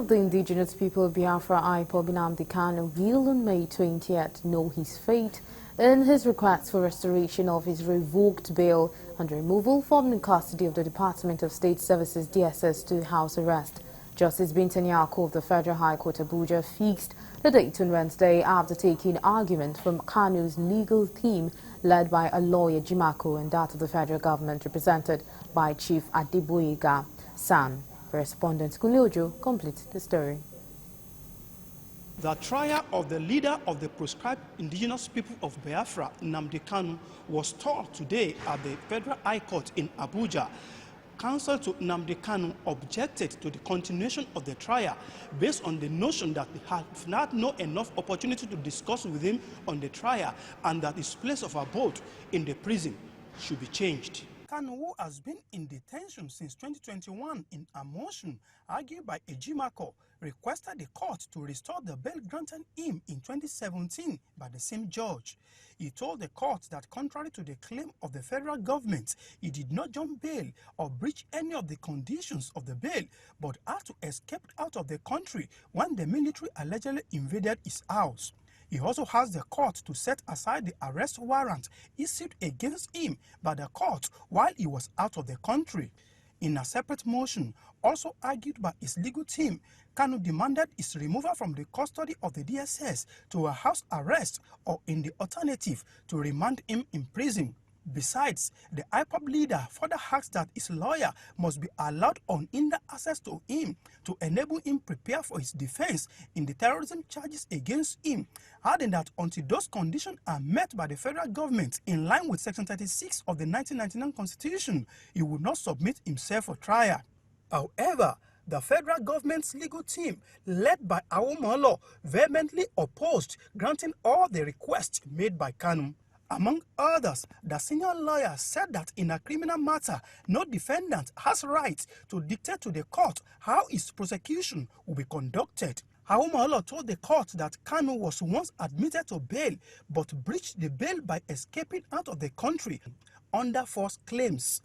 the indigenous people of Biafra, Nnamdi Kanu, will on May 20th know his fate in his request for restoration of his revoked bail and removal from the custody of the Department of State Services DSS to house arrest. Justice Binta Nyako of the Federal High Court Abuja fixed the date on Wednesday after taking argument from Kanu's legal team led by a lawyer Jimako and that of the federal government represented by Chief Adeboyega San. Correspondent Kunojo completes the story. The trial of the leader of the proscribed indigenous people of Biafra, Nnamdi Kanu, was stalled today at the Federal High Court in Abuja. Counsel to Nnamdi Kanu objected to the continuation of the trial based on the notion that they have not enough opportunity to discuss with him on the trial and that his place of abode in the prison should be changed. Kanu, who has been in detention since 2021 in a motion argued by Ejimako, requested the court to restore the bail granted him in 2017 by the same judge. He told the court that contrary to the claim of the federal government, he did not jump bail or breach any of the conditions of the bail, but had to escape out of the country when the military allegedly invaded his house. He also asked the court to set aside the arrest warrant issued against him by the court while he was out of the country. In a separate motion, also argued by his legal team, Kanu demanded his removal from the custody of the DSS to a house arrest or, in the alternative, to remand him in prison. Besides, the IPOB leader further asked that his lawyer must be allowed unhindered access to him to enable him prepare for his defense in the terrorism charges against him, adding that until those conditions are met by the federal government in line with Section 36 of the 1999 Constitution, he would not submit himself for trial. However, the federal government's legal team, led by Awomolo, vehemently opposed granting all the requests made by Kanu. Among others, the senior lawyer said that in a criminal matter, no defendant has right to dictate to the court how his prosecution will be conducted. Awomolo told the court that Kanu was once admitted to bail but breached the bail by escaping out of the country under false claims.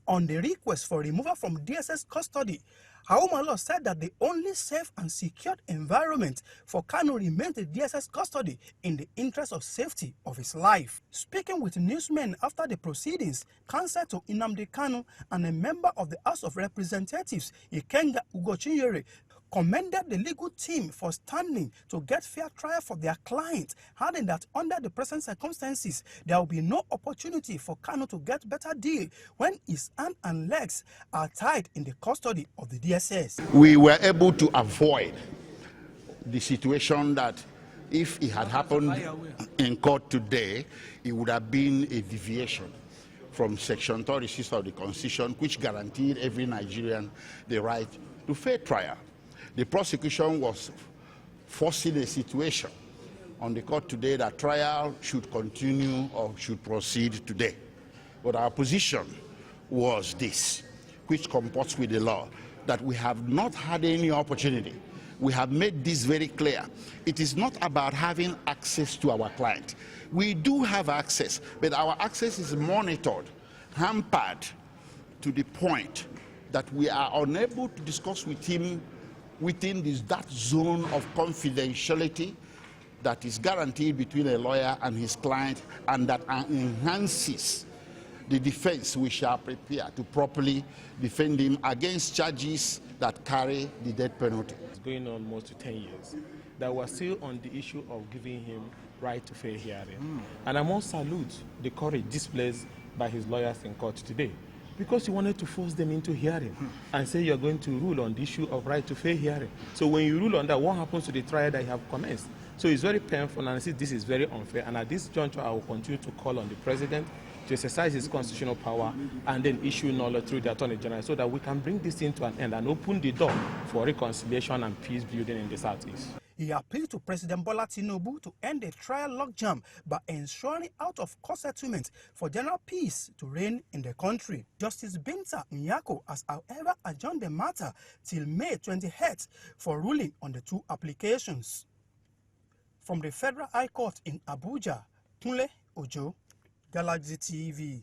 On the request for removal from DSS custody, Awomolo said that the only safe and secured environment for Kanu remains the DSS custody in the interest of safety of his life. Speaking with newsmen after the proceedings, counsel to Nnamdi Kanu and a member of the House of Representatives, Ikenga Ugochinyere, commended the legal team for standing to get fair trial for their client, adding that under the present circumstances, there will be no opportunity for Kanu to get better deal when his hands and legs are tied in the custody of the DSS. We were able to avoid the situation that if it had happened in court today, it would have been a deviation from Section 36 of the Constitution, which guaranteed every Nigerian the right to fair trial. The prosecution was forcing a situation on the court today that trial should continue or should proceed today. But our position was this, which comports with the law, that we have not had any opportunity. We have made this very clear. It is not about having access to our client. We do have access, but our access is monitored, hampered to the point that we are unable to discuss with him within that zone of confidentiality that is guaranteed between a lawyer and his client, and that enhances the defense we shall prepare to properly defend him against charges that carry the death penalty. It's going on almost to 10 years. That we're still on the issue of giving him right to fair hearing. And I must salute the courage displayed by his lawyers in court today, because he wanted to force them into hearing and say you're going to rule on the issue of right to fair hearing. So when you rule on that, what happens to the trial that you have commenced? So it's very painful, and I see this is very unfair. And at this juncture, I will continue to call on the president to exercise his constitutional power and then issue nullity through the Attorney General so that we can bring this thing to an end and open the door for reconciliation and peace building in the Southeast. He appealed to President Bola Tinubu to end the trial logjam by ensuring out-of-court settlement for general peace to reign in the country. Justice Binta Nyako has, however, adjourned the matter till May 28th for ruling on the two applications. From the Federal High Court in Abuja, Tunle Ojo, Galaxy TV.